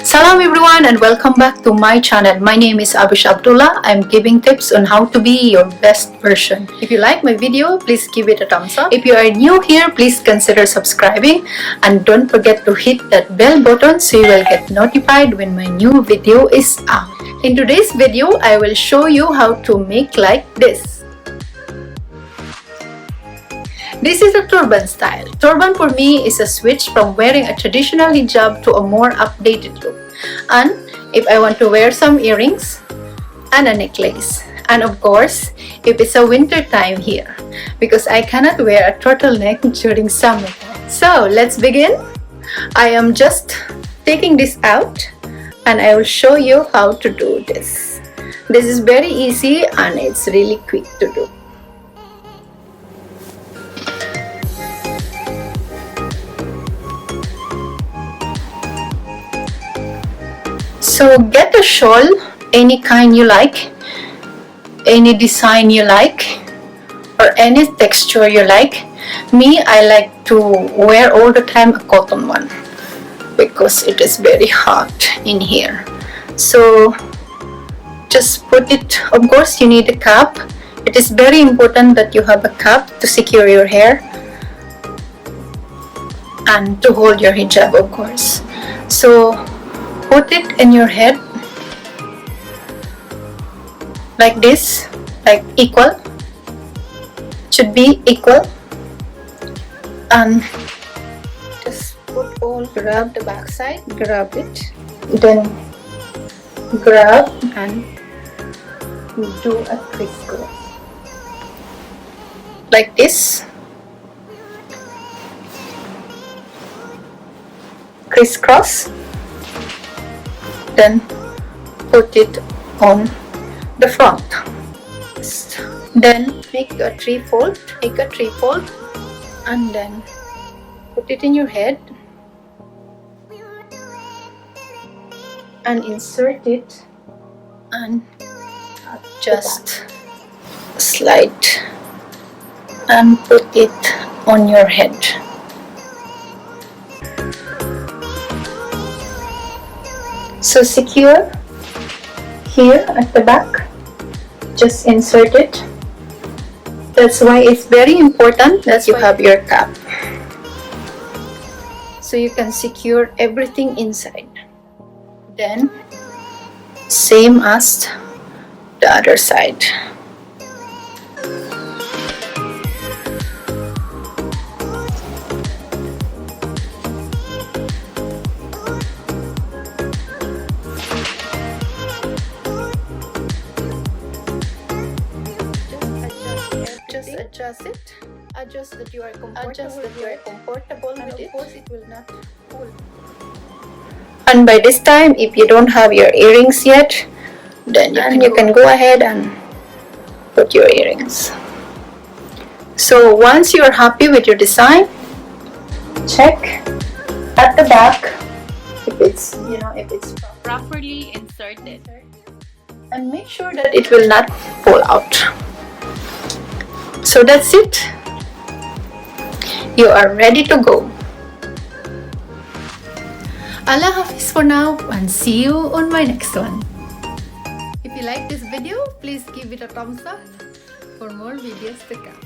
Salam everyone and welcome back to my channel. My name is Abdullah. I'm giving tips on how to be your best version. If you like my video, please give it a thumbs up. If you are new here, please consider subscribing and don't forget to hit that bell button so you will get notified when my new video is out. In today's video, I will show you how to make like this. This is a turban style. Turban for me is a switch from wearing a traditional hijab to a more updated look. And if I want to wear some earrings and a necklace. And of course, if it's a winter time here, because I cannot wear a turtleneck during summer. So let's begin. I am just taking this out and I will show you how to do this. This is very easy and it's really quick to do. So get a shawl, any kind you like, any design you like, or any texture you like. Me, I like to wear all the time a cotton one because it is very hot in here. So just put it, of course you need a cap. It is very important that you have a cap to secure your hair and to hold your hijab, of course. So put it in your head like this, like equal, should be equal, and just put all, grab the back side, grab it, then grab and do a crisscross like this, crisscross. Then put it on the front. Then make a three-fold, and then put it in your head and insert it and just slide and put it on your head. So secure here at the back, just insert it. That's why it's very important that you have your cap, so you can secure everything inside. Then same as the other side. Adjust that you are comfortable with it. Of course it will not pull. And by this time, if you don't have your earrings yet, then you can go ahead and put your earrings. So once you are happy with your design, check at the back if it's properly inserted, and make sure that it will not fall out. So that's it. You are ready to go. Allah Hafiz for now and see you on my next one. If you like this video, please give it a thumbs up for more videos to come.